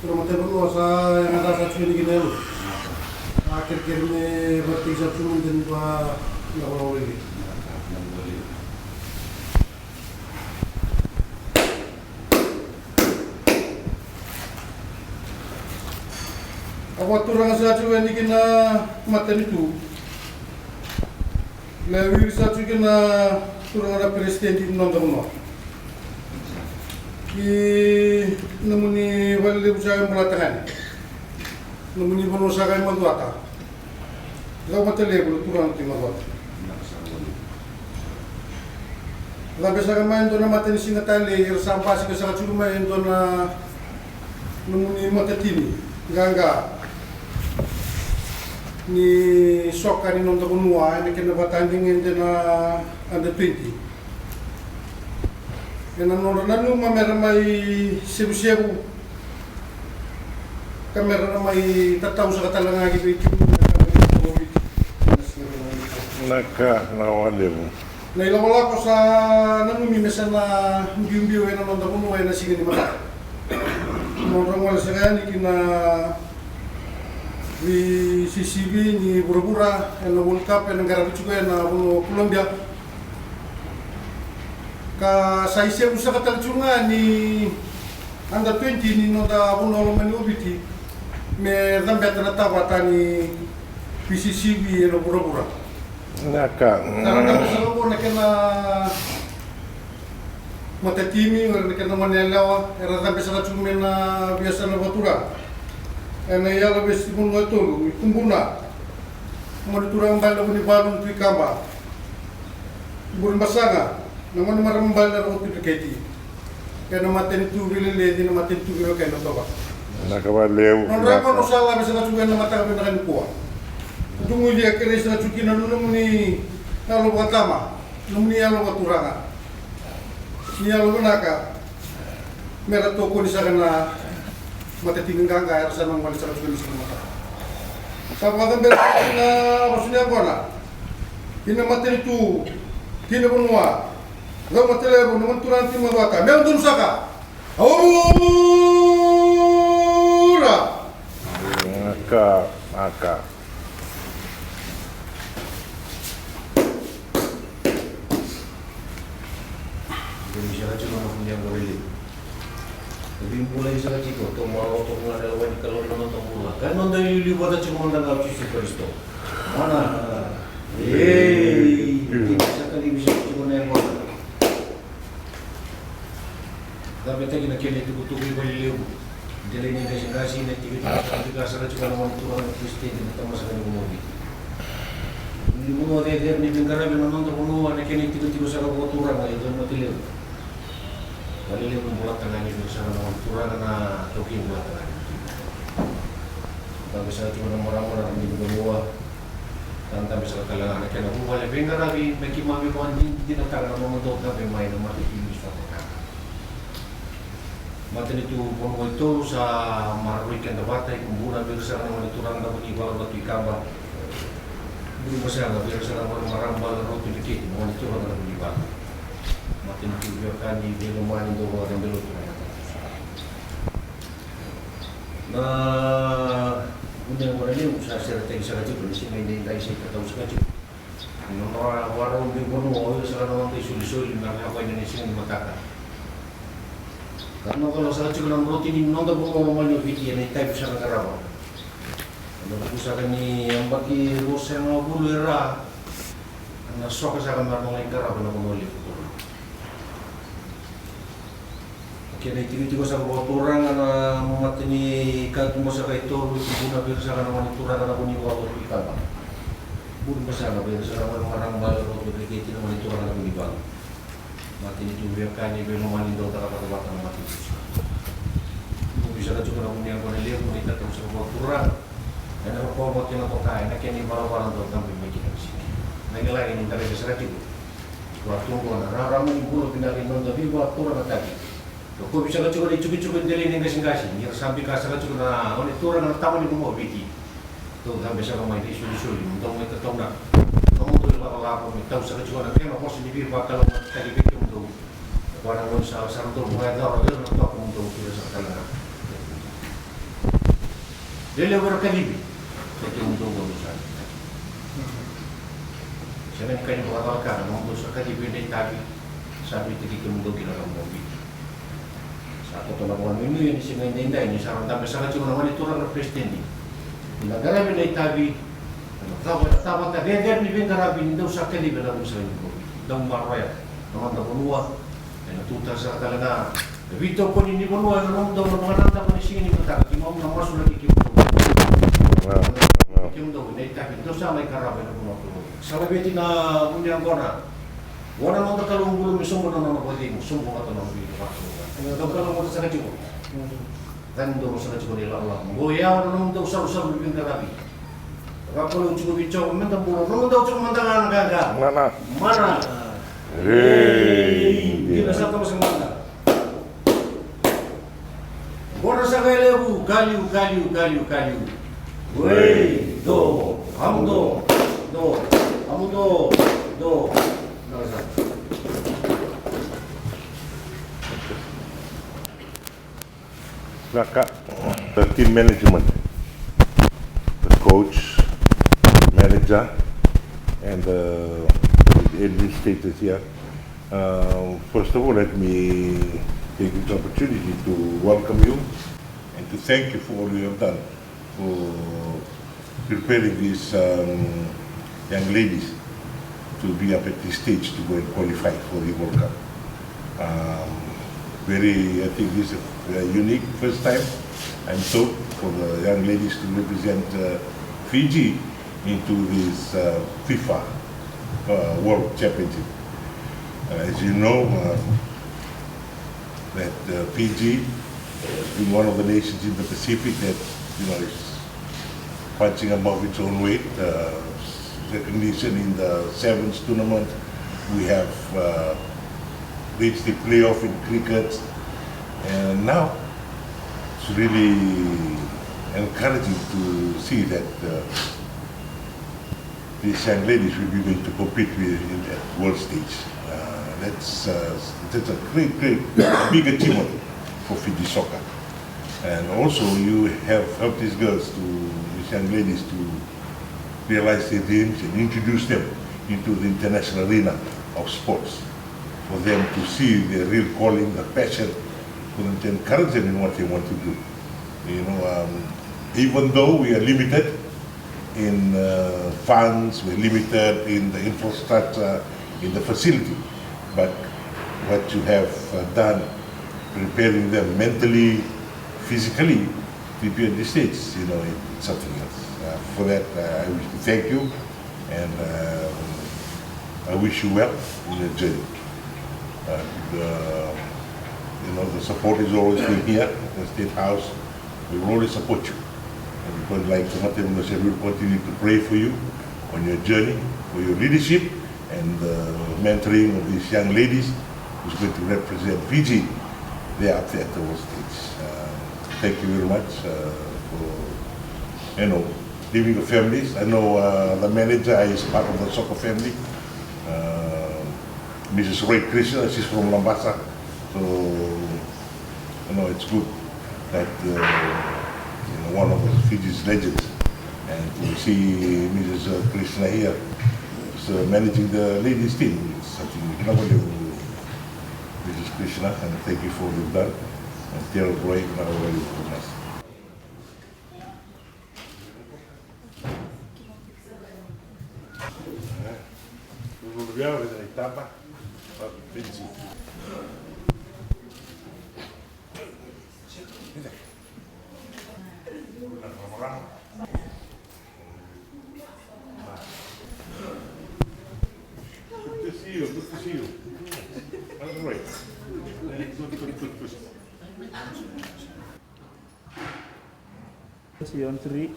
Rumah tebak sa yang ada sa chuni gini lo. Akhir-akhir ini berarti sa chuni din ba nakulawin. Ako turang sa chuni gina matan itu. Lewi sa chuni gina turang ada presiden di nonton. Namuni wali usaha melatakan, namuni berusaha membuat. Lalu mata lebu turang timah buat. Lalu besar main dona mata ni singa tali, sampah sih besar cuma main dona namuni mata tini, gangga. Ni sok kali nonton kunua, ini kena batandingin dona under 20. Yang nanu mamera mai sebu-sebu kamera mai tatau sa katalanga gitu itu naka nawalemu na ilawala ko sa nanu mimesa na mbiumbiu na nonda kuno na sige ni mata nonda mo sa kaya ni kina di CCB ni Bura-Bura na World Cup na garabi juga na pulang dia ka sa isi usa katalchunga ni under 20 ni noda buno mani ubiti me dambeta na tabata ni PCCB no Bura-Bura naka naka sa ko na kena matatimi or na kena manelawa era dambeta sa chunga na biasa na batura ena yala besi buno tolu kumbuna mo turang bala ni balon tu kamba burin basanga naman marambal na roto kiti kaya namatin itu bilili di namatin itu bilo kaya natoba nakawalemu nonrama no sala bisa nasugan na mata kami nakan kuwa tungu dia kere sa chuki na nuno muni alo batama numuni alo baturanga ni alo naka mera toko ni sa kana matatingin ganga ya sa nang mali sa chuki sa mata sa pagatan bela na basunya bona hinamatin itu kinabunwa Lalu matele bu naman turan ti magwata. Meron dun saka. Aura. Naka. Jadi siapa cuma punya gawili. Lebih mulai siapa ciko. Tuh mau tuh mulai lawan kalau nonton bola. Kan nonton di luar cuma nonton Cici Kristo. Mana? Bisa kali bisa cuma nonton. Tapi tadi nak kena tuku-tuku beli leu. Jadi ni kasi na tiga sa juga naman turun Kristen na tama sa kanila mo. Ni mo de ni bingara be nanon to kuno na kena tiga sa ko turun na ito mo tileu. Kali le mo buat tangan ni sa naman turun na tokin buat tangan. Tapi sa cuma orang-orang ni berdua tanpa bisa kalangan na kena mo wala bingara bi maki ko din tinatagan mo to tapi may na matikinis pa ka. Matan itu bono itu sa maruikan dapat kumbuna birsa na maniturang na bunyi baru batu ikamba. Buru masya Allah birsa na marambal rotu dikit maniturang na bunyi baru. Matan itu biarkan di beluman itu orang belu. Nah, undang orang ini usaha secara teknis saja polisi ini dari saya kata usaha saja. Nomor warung di bono sekarang orang isu-isu dengan apa Indonesia yang mengatakan. Karena kalau saya cuma roti ni nonton bukan mamanya video ni type sana karawa. Kalau usaha ni yang bagi rosen mau bulu era, anda sok saya akan marmong karawa nak mengoleh. Kini tiga-tiga saya bawa orang anda memat ni kat masa itu guna biasa kan orang itu orang anda bunyi bawa roti apa. Bulu besar biasa orang bawa roti begitu orang itu orang anda bunyi bawa. Mati itu biarkan ni belum mandi dua kata-kata mati itu. Bisa juga namun yang boleh lihat mereka terus berbuat kurang. Dan apa buat yang aku kaya, nak ni barang-barang tu kami bagi di sini. Lagi lagi ni tadi sesuatu itu. Waktu gua ramai ibu pindah ke Indonesia, tapi buat kurang tadi. Kau bisa juga dicuci-cuci dari ni kasih-kasih. Ni sampai kasar juga na, orang itu orang tamu ni rumah beti. Tu kami bisa ramai isu-isu, untuk mereka tahu nak. Kamu tu apa tahu sekali juga nak yang apa sendiri bakal tadi betul tu. Orang pun salah satu bukan orang itu nak tahu untuk kita sekali. Dele berkalibi. Saya tunggu urusan. Saya kan berkata mau urusan kalibi dari tadi. Sabi tadi kemudian kita mobil. Satu tolongan ini yang disengaja ini sarang tambah sangat cuma nama itu orang presiden ini. Negara benda tabi. Tahu tak dia ni bengkar abin itu usah kalibi dalam usaha itu. Dalam marwaya. Nama tak penuh. Dan itu terasa talaga. Vito pun ini penuh. Nama dalam mana tak pun di sini kita. Kita mau masuk lagi kita. Kita ini tapi itu sama ikan abin penuh. Salah beti na punya gona. Gona mau tak kalau belum sumber nama bodi sumber atau nama bodi waktu. Kalau mau tak cukup. Dan dulu sangat cukup di Allah. Goya orang untuk usah berbingkar lagi. Kalau cukup bicara, minta buruk. Orang tahu cukup mantangan gagal. Mana? Kita satu masing mana? Gua rasa kayak lebu, kaliu. Woi, kamu do. Naka, the team management, the coach, manager, and the administrators here. First of all, let me take this opportunity to welcome you and to thank you for all you have done for preparing these young ladies to be up at this stage to go and qualify for the World Cup. I think this is a unique first time, I'm told, for the young ladies to represent Fiji into this FIFA World Championship. As you know, that Fiji has been one of the nations in the Pacific that is punching above its own weight. Recognition in the sevens tournament, we have reached the playoff in cricket, and now it's really encouraging to see that these young ladies will be going to compete in the world stage. That's a great, big achievement for Fiji soccer. And also you have helped these young ladies to realize their dreams and introduce them into the international arena of sports, for them to see their real calling, the passion, for them to encourage them in what they want to do. Even though we are limited in funds, we're limited in the infrastructure, in the facility, but what you have done, preparing them mentally, physically, to be at this stage, it's something else. For that, I wish to thank you, and I wish you well in your journey. The support is always been here at the State House. We will always support you. And because, like Matthew said, we will continue to pray for you on your journey, for your leadership, and the mentoring of these young ladies who's going to represent Fiji there up there at the world stage. Thank you very much for, leaving your families. I know the manager is part of the soccer family. Mrs. Ray Krishna, she's from Lambasa. So, it's good that one of Fiji's legends, and to see Mrs. Krishna here managing the ladies team, it's something we can do. Mrs. Krishna, and thank you for what you've done. And Terrell Roy, now very nice. Volviamo a vedere l'etapa a Fiji. Good to see you. That's great. Good. See you on 3.